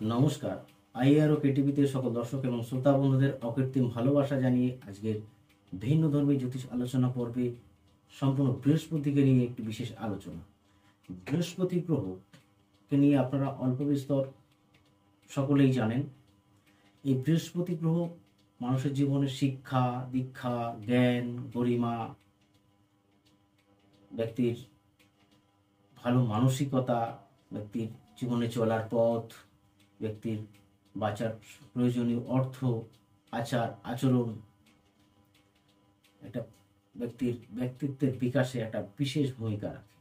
নমস্কার। আইআরও কেটিভিতে সকল দর্শক এবং শ্রোতা বন্ধুদের অকৃত্রিম ভালোবাসা জানিয়ে আজকের ভিন্ন ধর্মী জ্যোতিষ আলোচনা পর্বে সম্পূর্ণ বৃহস্পতিকে নিয়ে একটি বিশেষ আলোচনা। বৃহস্পতি গ্রহকে নিয়ে আপনারা অল্প বিস্তর সকলেই জানেন। এই বৃহস্পতি গ্রহ মানুষের জীবনে শিক্ষা, দীক্ষা, জ্ঞান, গরিমা, ব্যক্তির ভালো মানসিকতা, ব্যক্তির জীবনে চলার পথ, ব্যক্তির বাঁচার প্রয়োজনীয় অর্থ, আচার আচরণ, একটা ব্যক্তির ব্যক্তিত্বের বিকাশে একটা বিশেষ ভূমিকা রাখে।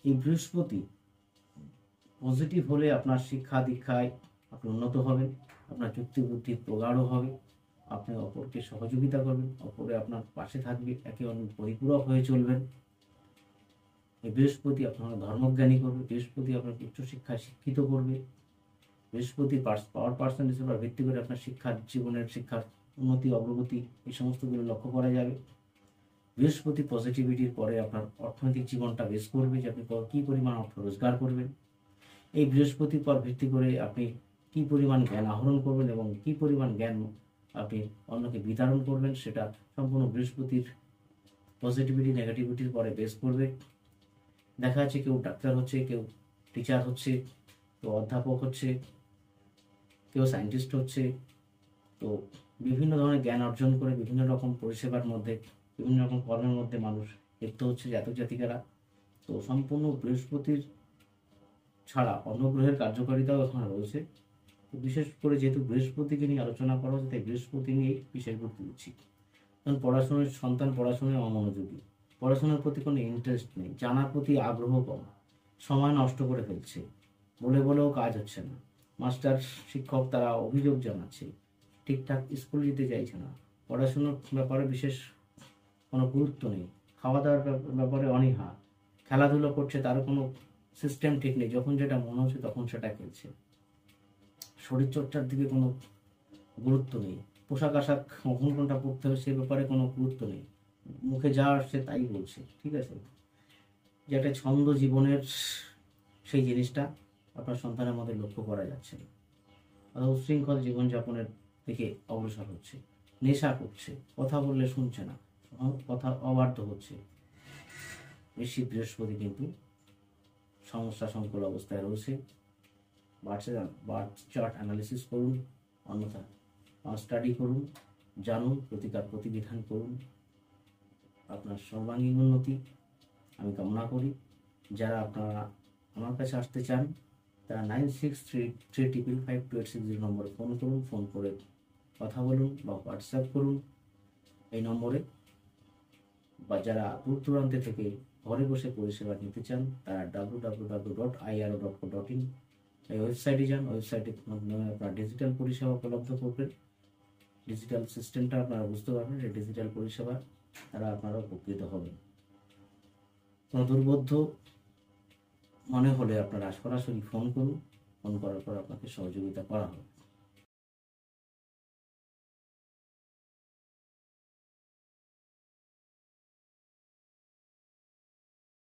এই বৃহস্পতি পজিটিভ হলে আপনার শিক্ষা দীক্ষায় আপনি উন্নত হবেন, আপনার যুক্তি বুদ্ধি প্রগাঢ় হবে, আপনি অপরকে সহযোগিতা করবেন, অপরে আপনার পাশে থাকবে, একে অন্য পরিপূরক হয়ে চলবেন। এই বৃহস্পতি আপনাকে ধর্মজ্ঞানী করবে, বৃহস্পতি আপনাকে উচ্চশিক্ষায় শিক্ষিত করবে, বৃহস্পতি পাওয়ার পার্সেন্টেজ উপর ভিত্তি করে আপনার শিক্ষার জীবনের শিক্ষার উন্নতি অগ্রগতি এই সমস্তগুলো লক্ষ্য করা যাবে। বৃহস্পতি পজিটিভিটির পরে আপনার অর্থনৈতিক জীবনটা বেশ করবে যে আপনি কী পরিমাণ অর্থ রোজগার করবেন। এই বৃহস্পতির পর ভিত্তি করে আপনি কী পরিমাণ জ্ঞান আহরণ করবেন এবং কী পরিমাণ জ্ঞান আপনি অন্যকে বিতরণ করবেন, সেটা সম্পূর্ণ বৃহস্পতির পজিটিভিটি নেগেটিভিটির পরে বেস করবে। দেখা যাচ্ছে কেউ ডাক্তার হচ্ছে, কেউ টিচার হচ্ছে, কেউ অধ্যাপক হচ্ছে, কেউ সায়েন্টিস্ট হচ্ছে। তো বিভিন্ন ধরনের জ্ঞান অর্জন করে বিভিন্ন রকম পরিষেবার মধ্যে, বিভিন্ন রকম কর্মের মধ্যে মানুষ লিপ্ত হচ্ছে, জাতক জাতিকারা। তো সম্পূর্ণ বৃহস্পতির ছাড়া অন্য গ্রহের কার্যকারিতাও এখানে রয়েছে। তো বিশেষ করে যেহেতু বৃহস্পতিকে নিয়ে আলোচনা করা হচ্ছে, তাই বৃহস্পতি নিয়েই বিশেষ গুরুত্ব দিচ্ছি। কারণ সন্তান পড়াশোনায় অমনোযোগী, পড়াশোনার প্রতি কোনো ইন্টারেস্ট নেই, জানার প্রতি আগ্রহ কম, সময় নষ্ট করে ফেলছে, বলেও কাজ হচ্ছে না। মাস্টার শিক্ষক তারা অভিযোগ জানাচ্ছে, ঠিকঠাক স্কুল যেতে চাইছে না, পড়াশোনার ব্যাপারে বিশেষ কোনো গুরুত্ব নেই, খাওয়া দাওয়ার ব্যাপারে অনীহা, খেলাধুলো করছে তারও কোনো সিস্টেম ঠিক নেই, যখন যেটা মনে হচ্ছে তখন সেটা খেলছে, শরীরচর্চার দিকে কোনো গুরুত্ব নেই, পোশাক আশাক কখন কোনটা পড়তে হবে সে ব্যাপারে কোনো গুরুত্ব নেই, মুখে যা আসছে তাই বলছে। ঠিক আছে, যে একটা ছন্দ জীবনের সেই জিনিসটা আপনার সন্তানের মধ্যে লক্ষ্য করা যাচ্ছে না। উশৃঙ্খল জীবনযাপনের দিকে অগ্রসর হচ্ছে, নেশা করছে, কথা বললে শুনছে না, কথা অবাধ্য হচ্ছে। ঋষি বৃহস্পতি কিন্তু সমস্যা সংকুল অবস্থায় রয়েছে। বার্থ চার্ট অ্যানালিসিস করুন, অন্যথা স্টাডি করুন, জানুন, প্রতিকার প্রতিবিধান করুন। আপনার সর্বাঙ্গীন উন্নতি আমি কামনা করি। যারা আপনারা আমার কাছে আসতে চান তারা 9633552860 নম্বরে ফোন করুন, ফোন করে কথা বলুন বা হোয়াটসঅ্যাপ করুন এই নম্বরে। বা যারা দূর দূরান্তে থেকে ঘরে বসে পরিষেবা নিতে চান তারা www.iro.co.in এই ওয়েবসাইটে যান। ওয়েবসাইটের মাধ্যমে আপনারা ডিজিটাল পরিষেবা উপলব্ধ করবেন, ডিজিটাল সিস্টেমটা আপনারা বুঝতে পারবেন, এই ডিজিটাল পরিষেবা তারা আপনারা উপকৃত হবেন। কোনো দুর্বোধ্য মনে হলে আপনারা সরাসরি ফোন করুন, ফোন করার পর আপনাকে সহযোগিতা করা হবে।